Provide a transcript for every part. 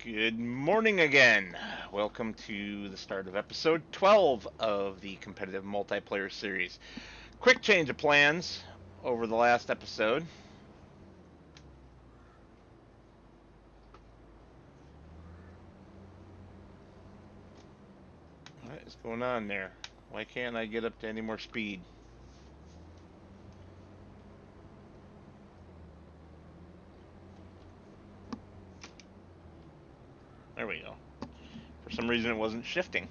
Good morning again. Welcome to the start of episode 12 of the competitive multiplayer series. Quick change of plans over the last episode. What is going on there? Why can't I get up to any more speed? There we go. For some reason it wasn't shifting.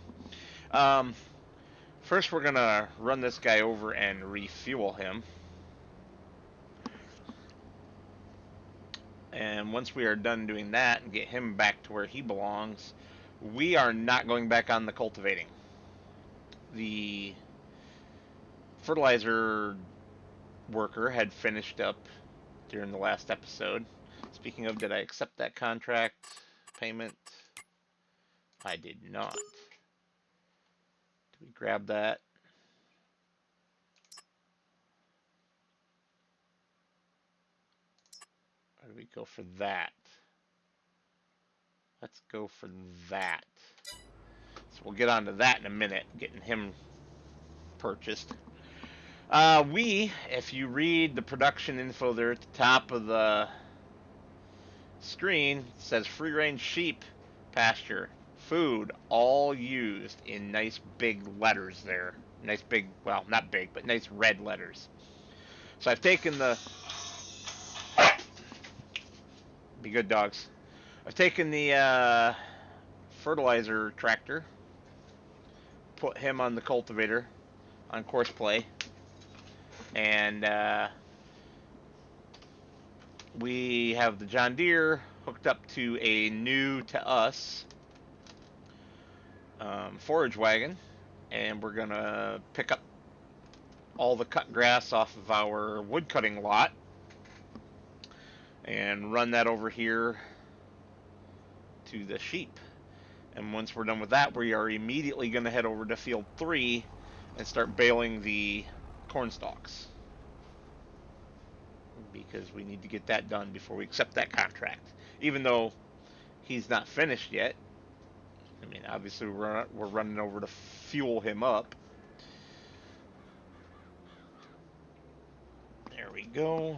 First we're going to run this guy over and refuel him. And once we are done doing that and get him back to where he belongs, we are not going back on the cultivating. The fertilizer worker had finished up during the last episode. Speaking of, did I accept that contract payment? I did not. Did we grab that? Or do we go for that? Let's go for that. So we'll get onto that in a minute, getting him purchased. If you read the production info there at the top of the screen, it says free range sheep pasture, food, all used in nice big letters there. Nice big, well, not big, but nice red letters. So I've taken the, be good dogs. I've taken the fertilizer tractor, put him on the cultivator on course play, and we have the John Deere hooked up to a new to us forage wagon, and we're gonna pick up all the cut grass off of our wood cutting lot and run that over here to the sheep. And once we're done with that, we are immediately going to head over to field 3 and start baling the corn stalks, because we need to get that done before we accept that contract. Even though he's not finished yet. I mean, obviously we're running over to fuel him up. There we go.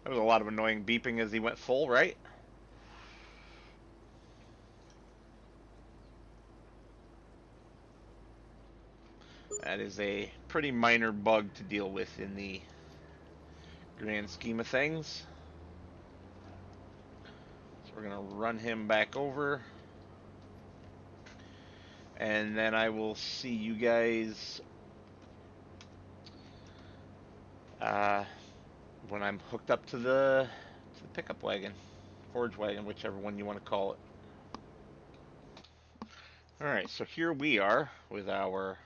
There was a lot of annoying beeping as he went full, right? That is a pretty minor bug to deal with in the grand scheme of things. So we're going to run him back over. And then I will see you guys when I'm hooked up to the pickup wagon, forage wagon, whichever one you want to call it. Alright, so here we are with our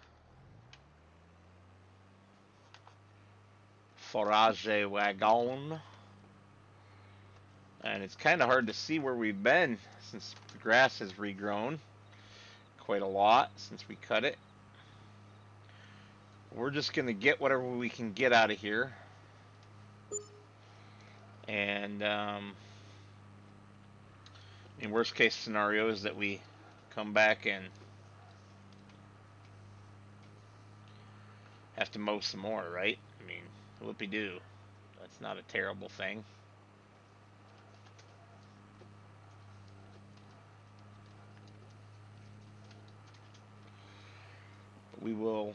forage wagon. And it's kind of hard to see where we've been since the grass has regrown quite a lot since we cut it. We're just going to get whatever we can get out of here. And in worst case scenario is that we come back and have to mow some more, right? I mean, whoopee-doo. That's not a terrible thing. But we will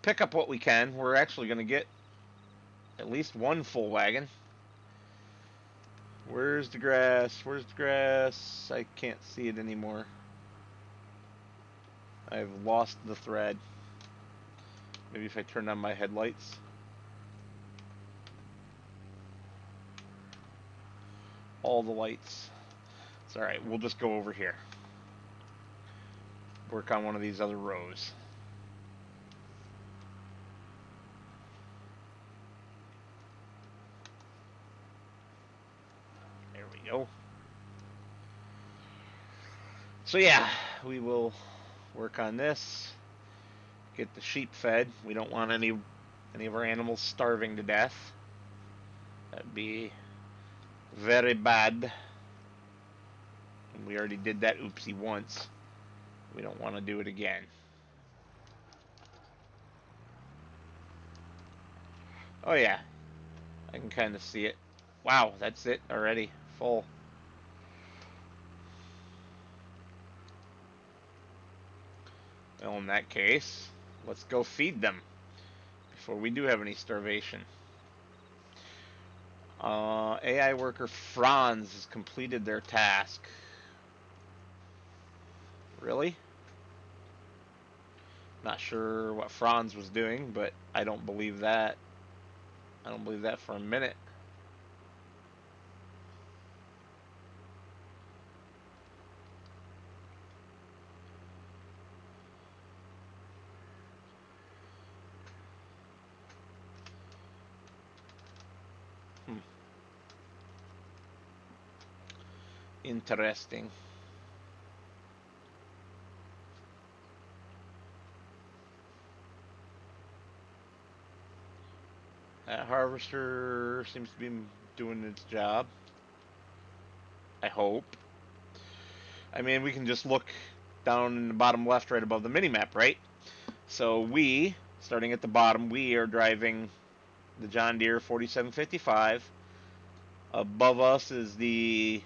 pick up what we can. We're actually going to get at least one full wagon. Where's the grass? Where's the grass? I can't see it anymore. I've lost the thread. Maybe if I turn on my headlights. All the lights. It's alright, we'll just go over here. Work on one of these other rows. There we go. So yeah, we will work on this. Get the sheep fed. We don't want any of our animals starving to death. That'd be Very bad. And we already did that oopsie once. We don't want to do it again. Oh yeah, I can kind of see it. Wow, that's it already. Full. Well, in that case, let's go feed them before we do have any starvation. AI worker Franz has completed their task. Really? Not sure what Franz was doing, but I don't believe that. I don't believe that for a minute. Hmm. Interesting. That harvester seems to be doing its job. I hope. I mean, we can just look down in the bottom left right above the mini-map, right? So we, starting at the bottom, we are driving the John Deere 4755. Above us is the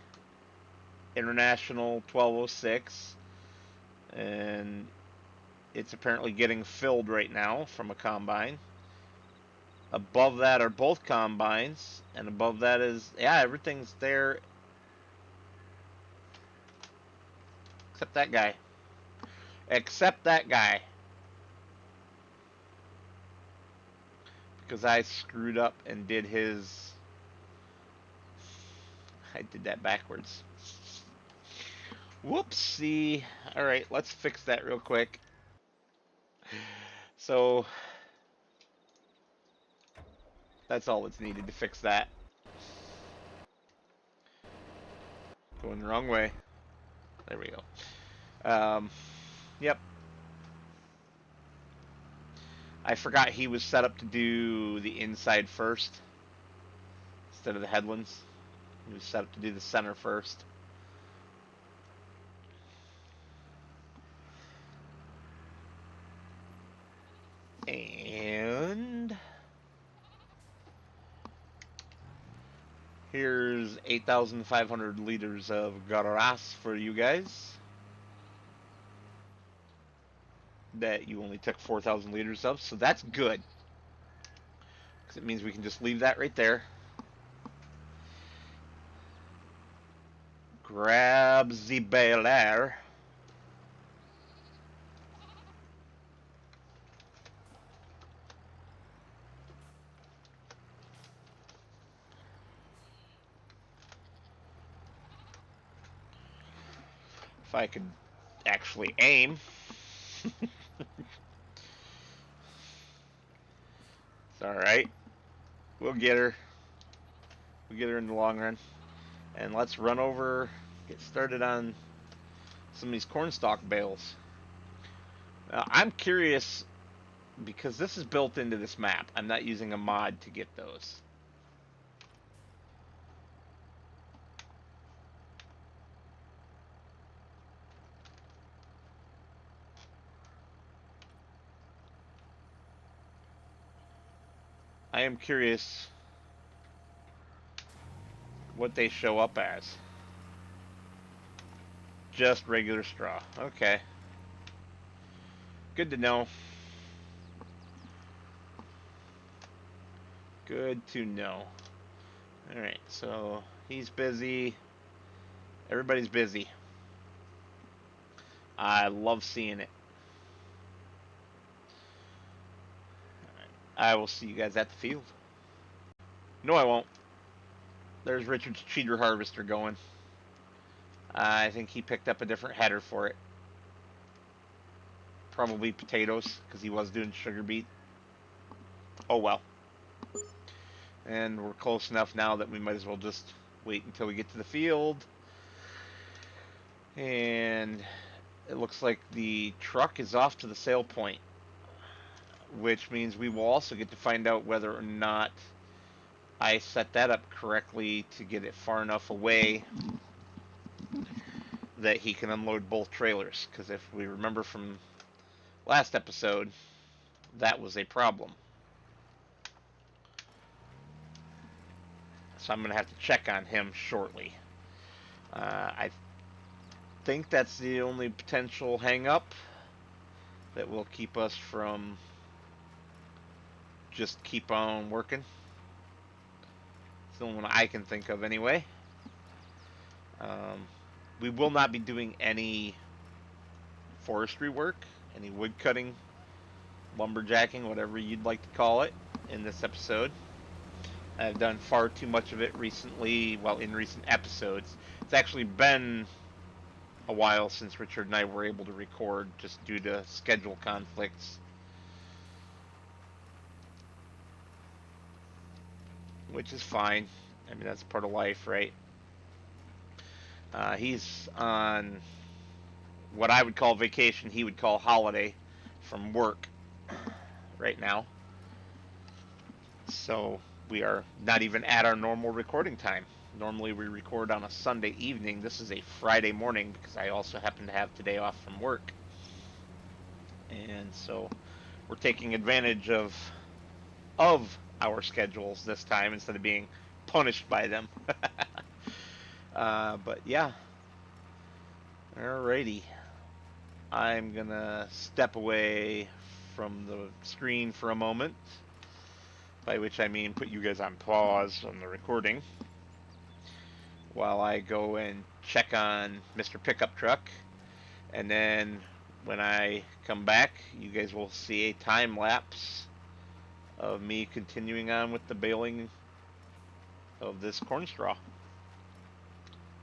International 1206, and it's apparently getting filled right now from a combine. Above that are both combines, and above that is, yeah, everything's there except that guy. Except that guy. Because I screwed up and did his. I did that backwards. Whoopsie. Alright, let's fix that real quick. So, that's all that's needed to fix that. Going the wrong way. There we go. Yep. I forgot he was set up to do the inside first instead of the headlands. He was set up to do the center first. And here's 8,500 liters of garas for you guys that you only took 4,000 liters of, so that's good. Because it means we can just leave that right there. Grab the baler. If I could actually aim. It's alright. We'll get her. We'll get her in the long run. And let's run over, get started on some of these cornstalk bales. Now, I'm curious, because this is built into this map. I'm not using a mod to get those. I am curious what they show up as. Just regular straw. Okay. Good to know. Good to know. Alright, so he's busy. Everybody's busy. I love seeing it. I will see you guys at the field. No, I won't. There's Richard's cheater harvester going. I think he picked up a different header for it. Probably potatoes, because he was doing sugar beet. Oh well. And we're close enough now that we might as well just wait until we get to the field. And it looks like the truck is off to the sale point, which means we will also get to find out whether or not I set that up correctly to get it far enough away that he can unload both trailers. Because if we remember from last episode, that was a problem. So I'm going to have to check on him shortly. I think that's the only potential hang-up that will keep us from just keep on working. It's the only one I can think of anyway. We will not be doing any forestry work, any wood cutting, lumberjacking, whatever you'd like to call it, in this episode. I've done far too much of it recently, well, in recent episodes. It's actually been a while since Richard and I were able to record just due to schedule conflicts, which is fine. I mean, that's part of life, right? He's on what I would call vacation, he would call holiday from work right now. So we are not even at our normal recording time. Normally we record on a Sunday evening. This is a Friday morning because I also happen to have today off from work. And so we're taking advantage of our schedules this time instead of being punished by them. But yeah. Alrighty. I'm gonna step away from the screen for a moment, by which I mean put you guys on pause on the recording, while I go and check on Mr. Pickup Truck. And then when I come back, you guys will see a time lapse of me continuing on with the baling of this corn straw.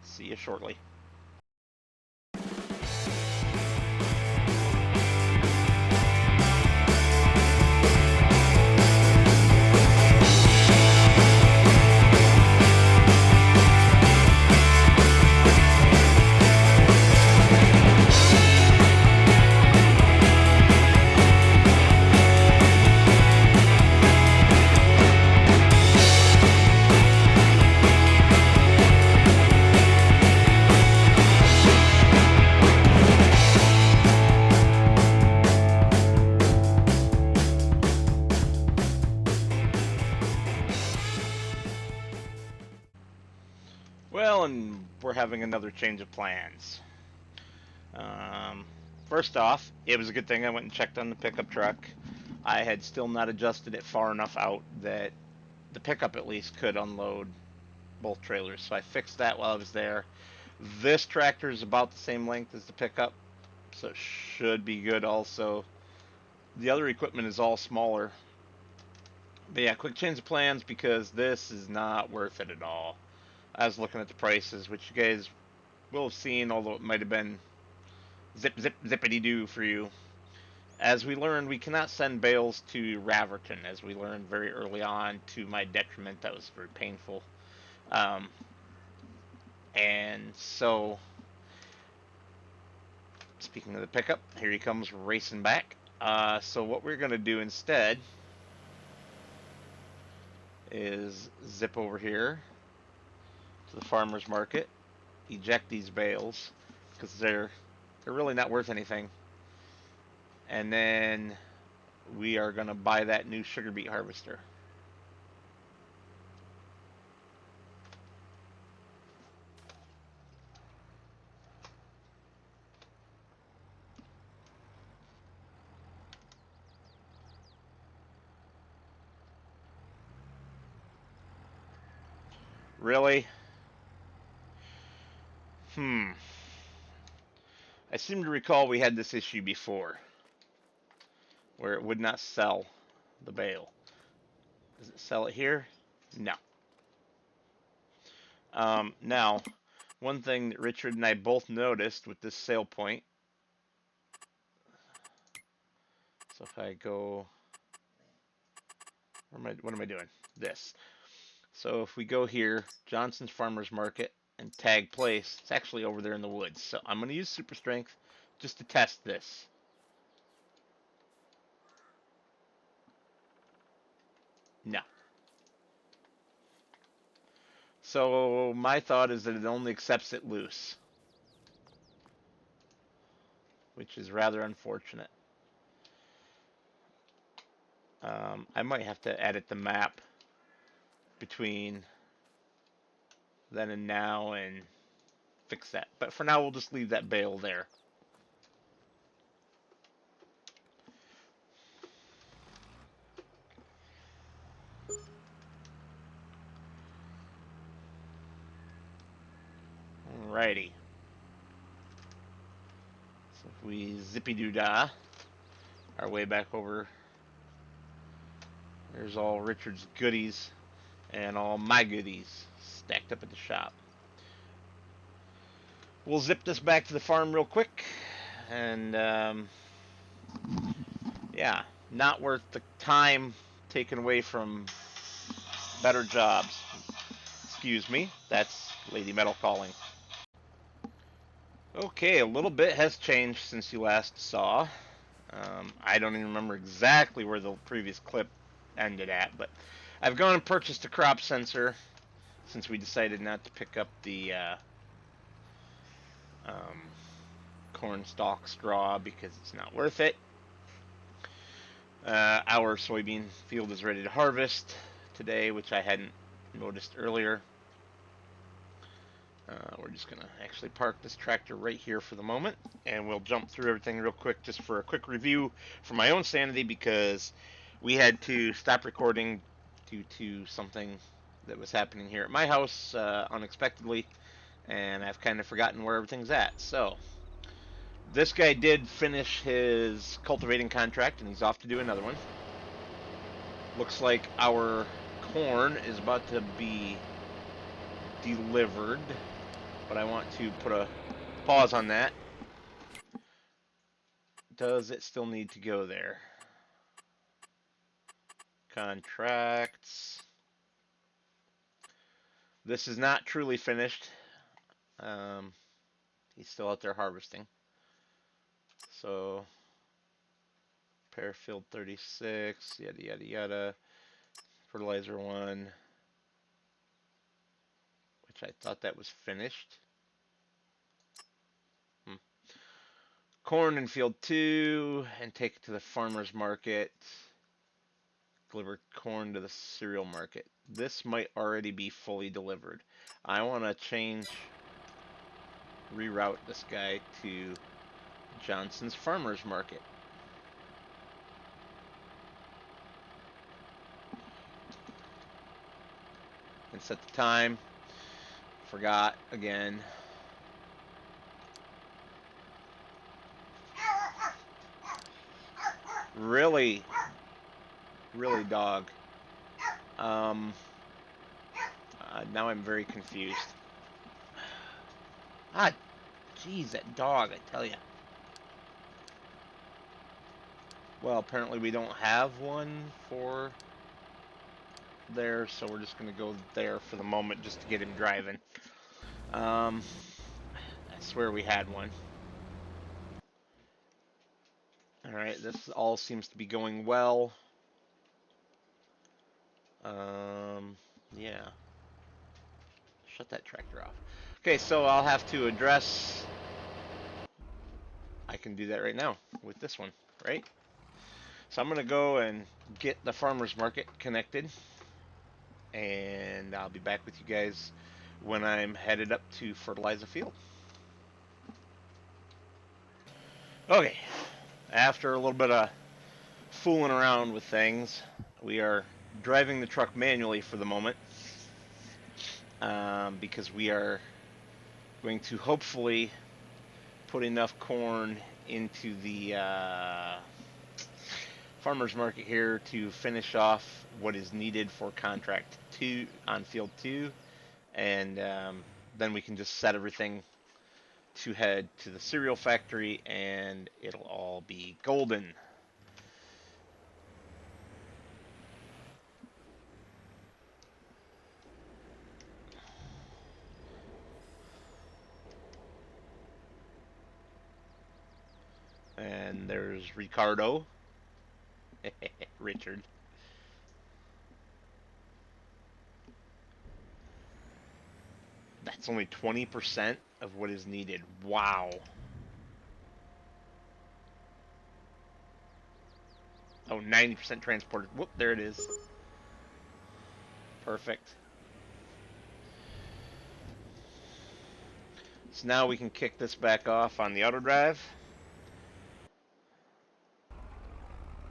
See you shortly. Well, and we're having another change of plans. Um, First off, it was a good thing I went and checked on the pickup truck. I had still not adjusted it far enough out that the pickup at least could unload both trailers. So I fixed that while I was there. This tractor is about the same length as the pickup, so it should be good also. The other equipment is all smaller. But yeah, quick change of plans because this is not worth it at all. I was looking at the prices, which you guys will have seen, although it might have been zippity doo for you. As we learned, we cannot send bales to Raverton, as we learned very early on, to my detriment. That was very painful. Um, and so, speaking of the pickup, here he comes racing back. So what we're going to do instead is zip over here to the farmer's market, eject these bales, because they're really not worth anything. And then we are going to buy that new sugar beet harvester. Really? Hmm. I seem to recall we had this issue before, where it would not sell the bale. Does it sell it here? No. Now, one thing that Richard and I both noticed with this sale point. So if I go, what am I doing? This. So if we go here, Johnson's Farmers Market, and tag place, it's actually over there in the woods. So I'm going to use super strength just to test this. No. So my thought is that it only accepts it loose, which is rather unfortunate. I might have to edit the map between then and now and fix that. But for now, we'll just leave that bale there. Alrighty. So if we zippy-doo-dah our way back over, there's all Richard's goodies and all my goodies stacked up at the shop. We'll zip this back to the farm real quick, and yeah, not worth the time taken away from better jobs. Excuse me, that's Lady Metal calling. Okay, a little bit has changed since you last saw. I don't even remember exactly where the previous clip ended at, but I've gone and purchased a crop sensor since we decided not to pick up the um, corn stalk straw because it's not worth it. Our soybean field is ready to harvest today, which I hadn't noticed earlier. We're just going to actually park this tractor right here for the moment, and we'll jump through everything real quick just for a quick review for my own sanity, because we had to stop recording due to something that was happening here at my house unexpectedly, and I've kind of forgotten where everything's at. So this guy did finish his cultivating contract, and he's off to do another one. Looks like our corn is about to be delivered, but I want to put a pause on that. Does it still need to go there? Contracts. This is not truly finished. He's still out there harvesting. So, repair field 36, yada yada yada. Fertilizer 1, which I thought that was finished. Corn in field 2, and take it to the farmer's market. Deliver corn to the cereal market. This might already be fully delivered. I want to reroute this guy to Johnson's Farmers Market. And set the time. Forgot again. Really, dog. Now I'm very confused. Ah, jeez, that dog, I tell ya. Well, apparently we don't have one for there, so we're just gonna go there for the moment just to get him driving. I swear we had one. Alright, this all seems to be going well. Yeah. Shut that tractor off. Okay, so I'll have to address... I can do that right now with this one, right? So I'm going to go and get the farmer's market connected, and I'll be back with you guys when I'm headed up to fertilize a field. Okay, after a little bit of fooling around with things, we are driving the truck manually for the moment, because we are going to hopefully put enough corn into the farmer's market here to finish off what is needed for contract 2 on field 2, and then we can just set everything to head to the cereal factory, and it'll all be golden. And there's Ricardo. Richard. It's only 20% of what is needed. Wow. Oh, 90% transported. Whoop, there it is. Perfect. So now we can kick this back off on the auto drive.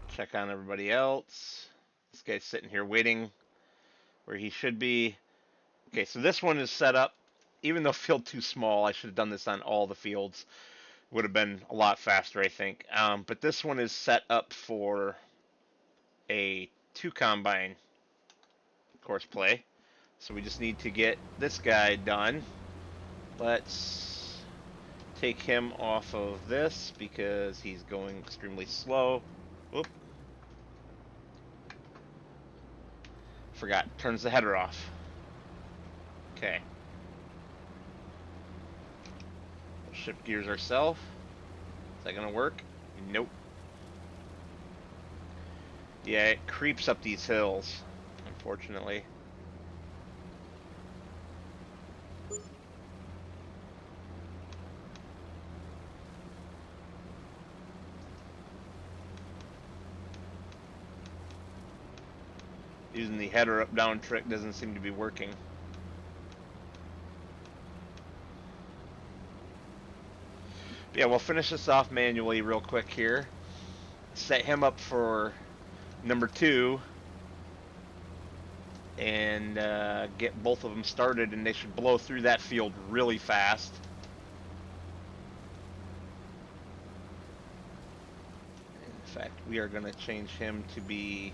Check on everybody else. This guy's sitting here waiting where he should be. Okay, so this one is set up. Even though field 2's small, I should have done this on all the fields. Would have been a lot faster, I think. But this one is set up for a 2 combine course play. So we just need to get this guy done. Let's take him off of this because he's going extremely slow. Oop. Forgot. Turns the header off. Okay. We'll shift gears ourselves. Is that going to work? Nope. Yeah, it creeps up these hills, unfortunately. Using the header up down trick doesn't seem to be working. But yeah, we'll finish this off manually real quick here. Set him up for number 2 and get both of them started, and they should blow through that field really fast. In fact, we are going to change him to be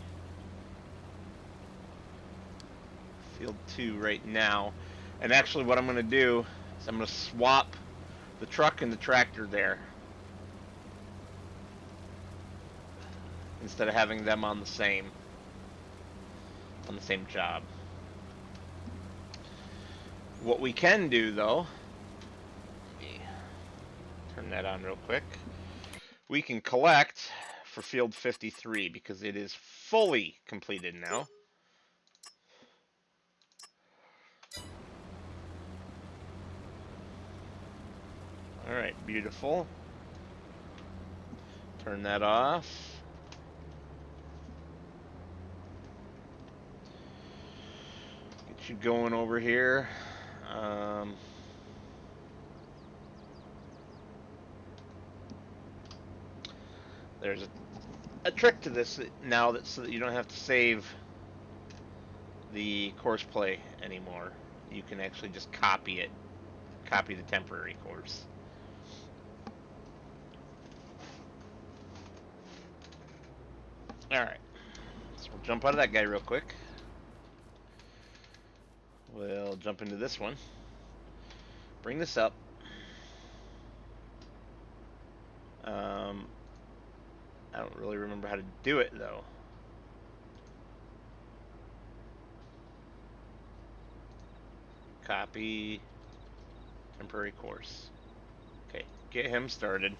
field 2 right now. And actually what I'm going to do is I'm going to swap the truck and the tractor there instead of having them on the same job. What we can do though, turn that on real quick. We can collect for field 53 because it is fully completed now. Alright, beautiful. Turn that off. Get you going over here. There's a trick to this now that so that you don't have to save the course play anymore. You can actually just copy it. Copy the temporary course. Alright. So we'll jump out of that guy real quick. We'll jump into this one. Bring this up. I don't really remember how to do it though. Copy temporary course. Okay, get him started.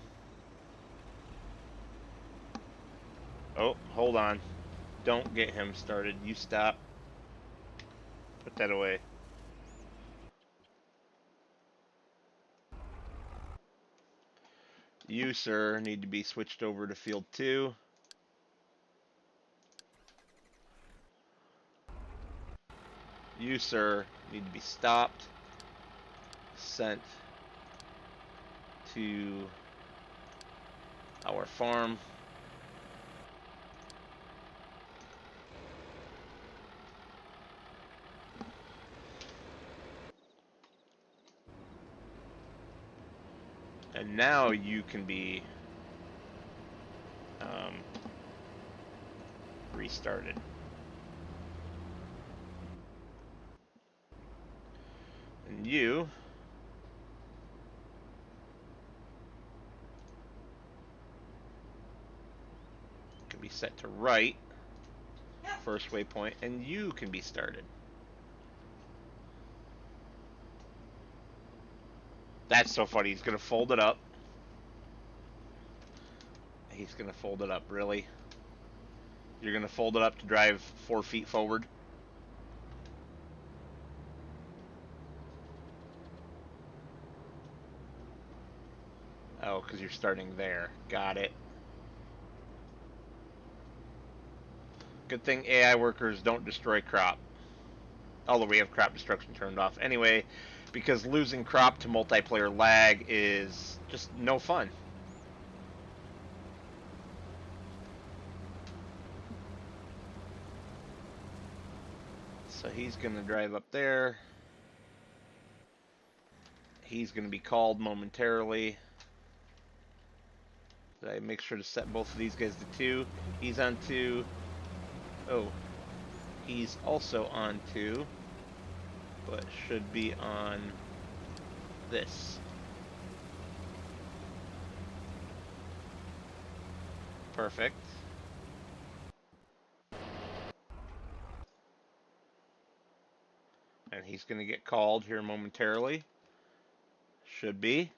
Oh, hold on. Don't get him started. You stop. Put that away. You, sir, need to be switched over to field 2. You, sir, need to be stopped. Sent to our farm. And now you can be restarted. And you can be set to right, first waypoint, and you can be started. That's so funny. He's going to fold it up. He's going to fold it up, really? You're going to fold it up to drive 4 feet forward? Oh, because you're starting there. Got it. Good thing AI workers don't destroy crop. Although we have crop destruction turned off. Anyway, because losing crop to multiplayer lag is just no fun. So he's going to drive up there. He's going to be called momentarily. Did I make sure to set both of these guys to 2? He's on 2. Oh, he's also on 2, but should be on this. Perfect. And he's going to get called here momentarily. Should be.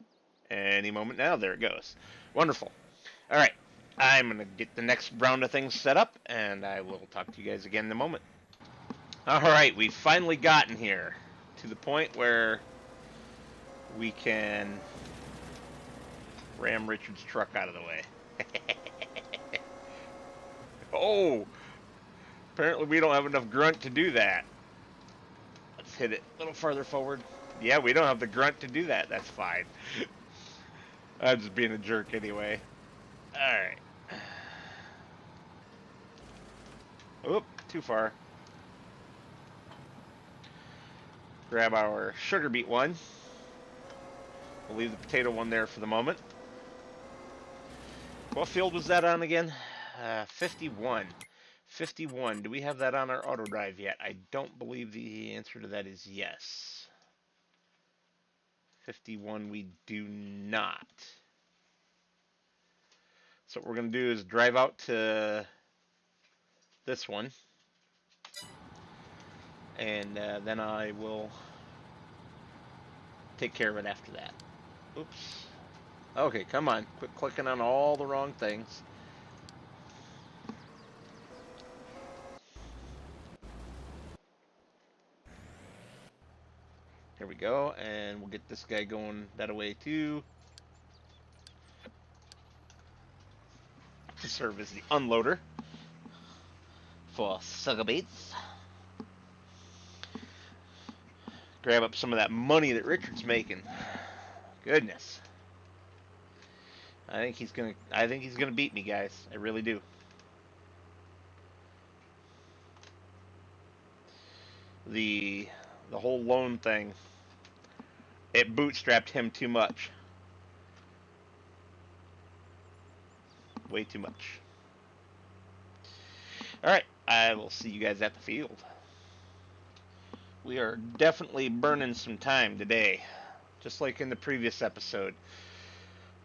Any moment now. There it goes. Wonderful. All right. I'm going to get the next round of things set up, and I will talk to you guys again in a moment. All right. We've finally gotten here to the point where we can ram Richard's truck out of the way. Oh, apparently we don't have enough grunt to do that. Let's hit it a little farther forward. Yeah, we don't have the grunt to do that. That's fine. I'm just being a jerk anyway. Alright. Oop, too far. Grab our sugar beet one. We'll leave the potato one there for the moment. What field was that on again? 51. 51. Do we have that on our auto drive yet? I don't believe the answer to that is yes. 51 we do not. So what we're going to do is drive out to this one. And then I will take care of it after that. Oops. Okay, come on. Quit clicking on all the wrong things. Here we go, and we'll get this guy going that way too. To serve as the unloader for sugar beets. Grab up some of that money that Richard's making. Goodness. I think he's gonna beat me, guys. I really do. The whole loan thing, it bootstrapped him too much. Way too much. Alright, I will see you guys at the field. We are definitely burning some time today, just like in the previous episode.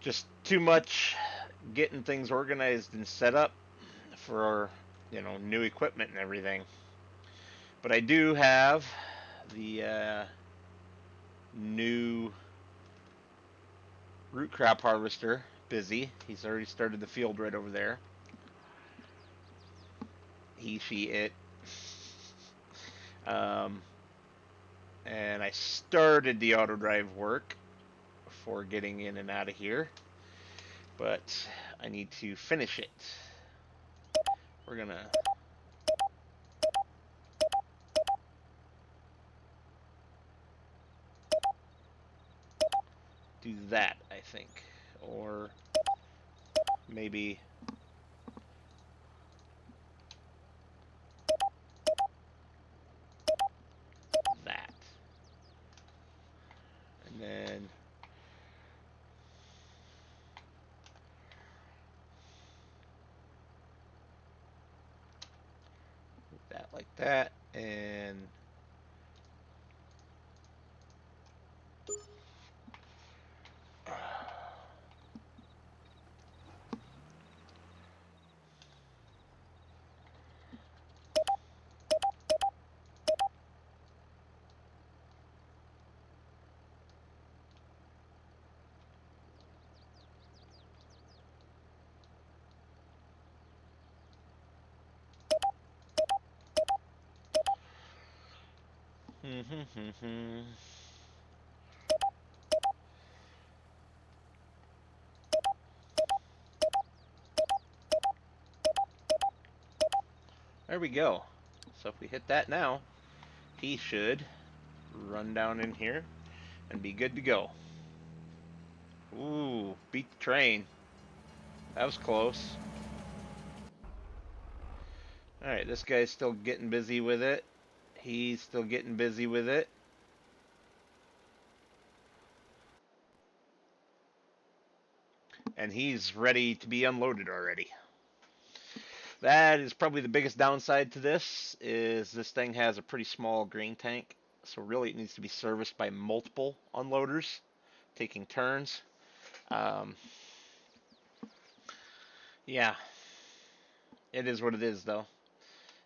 Just too much getting things organized and set up for, new equipment and everything. But I do have the new root crop harvester busy. He's already started the field right over there. He, she, it. And I started the auto drive work for getting in and out of here, but I need to finish it. We're gonna do that, I think, or maybe that, and then that like that, and There we go. So if we hit that now, he should run down in here and be good to go. Ooh, beat the train. That was close. Alright, this guy's still getting busy with it. He's still getting busy with it. And he's ready to be unloaded already. That is probably the biggest downside to this, is this thing has a pretty small grain tank. So really it needs to be serviced by multiple unloaders, taking turns. Um, yeah, it is what it is though.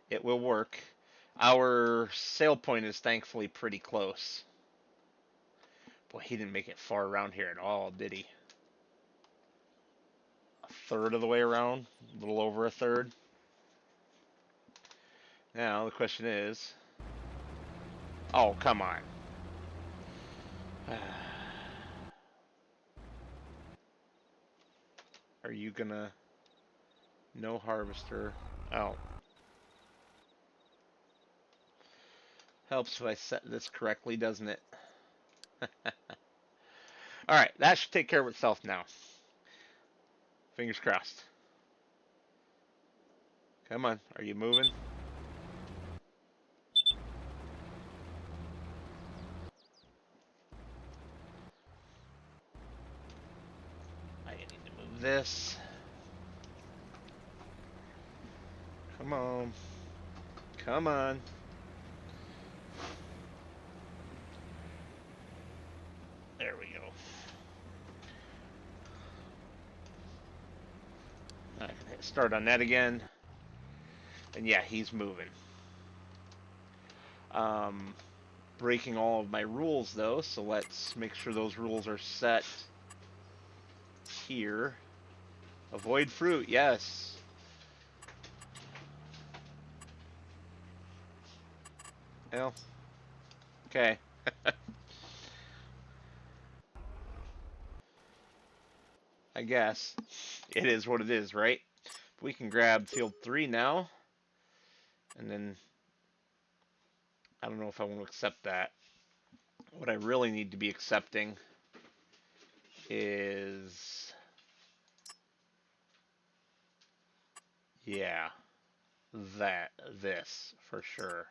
It will work. Our sale point is thankfully pretty close. Boy, he didn't make it far around here at all, did he? A third of the way around, a little over a third. Now the question is, oh come on. Are you gonna no harvester? Oh, helps if I set this correctly, doesn't it? All right, that should take care of itself now. Fingers crossed. Come on, are you moving? I need to move this. Come on. Come on. There we go. I can hit start on that again. And yeah, he's moving. Um, Breaking all of my rules though, so let's make sure those rules are set here. Avoid fruit, yes. Well, okay. I guess. It is what it is, right? We can grab field 3 now. And then, I don't know if I want to accept that. What I really need to be accepting is, yeah, this, for sure.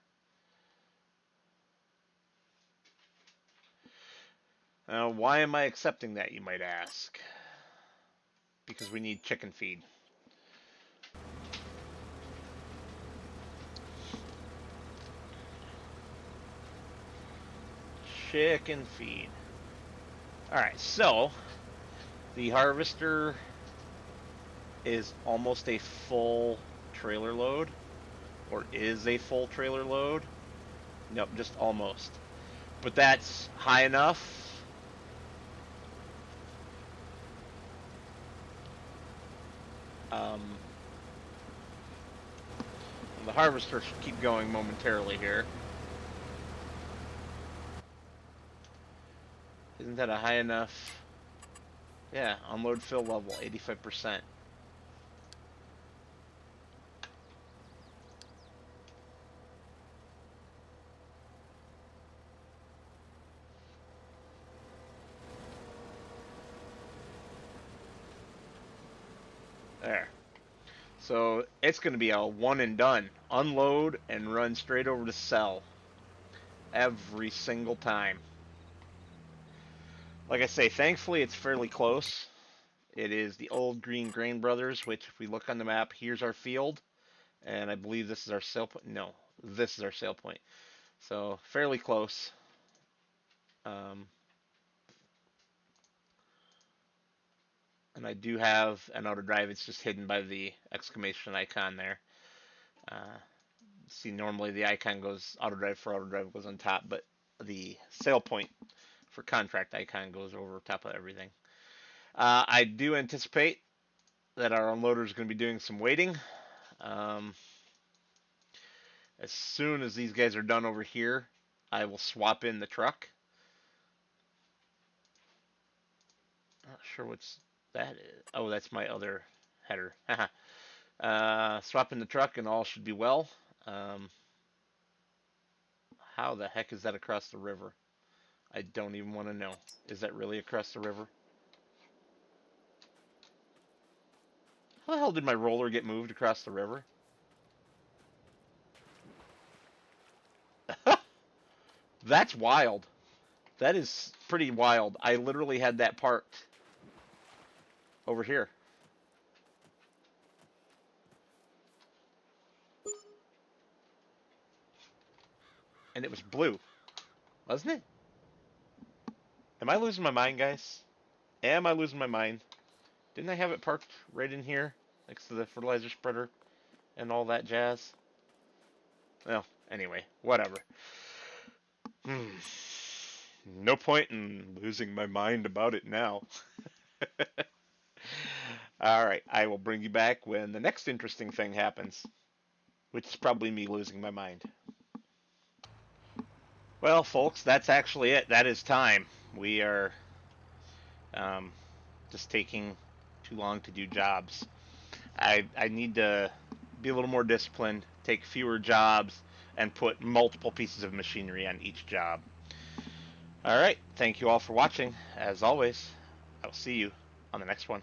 Why am I accepting that, you might ask? Because we need chicken feed. Chicken feed. Alright, so the harvester is almost a full trailer load, or is a full trailer load. Nope, just almost. But that's high enough. Um, the harvester should keep going momentarily here. Isn't that a high enough? Yeah, unload fill level, 85%. There. So it's going to be a one and done. Unload and run straight over to sell. Every single time. Like I say, thankfully it's fairly close. It is the old Green Grain Brothers, which if we look on the map, here's our field. And I believe this is our sale point. No, this is our sale point. So fairly close. Um, and I do have an auto drive. It's just hidden by the exclamation icon there. See, normally the icon goes auto drive goes on top, but the sale point for contract icon goes over top of everything. I do anticipate that our unloader is going to be doing some waiting. Um, as soon as these guys are done over here, I will swap in the truck. Not sure what's that is. Oh, that's my other header. Swap in the truck and all should be well. Um, how the heck is that across the river? I don't even want to know. Is that really across the river? How the hell did my roller get moved across the river? That's wild. That is pretty wild. I literally had that parked over here. And it was blue, wasn't it? Am I losing my mind, guys? Am I losing my mind? Didn't I have it parked right in here next to the fertilizer spreader and all that jazz? Well, anyway, whatever. Hmm. No point in losing my mind about it now. All right, I will bring you back when the next interesting thing happens, which is probably me losing my mind. Well, folks, that's actually it. That is time. We are um, just taking too long to do jobs. I need to be a little more disciplined, take fewer jobs, and put multiple pieces of machinery on each job. All right, thank you all for watching. As always, I will see you on the next one.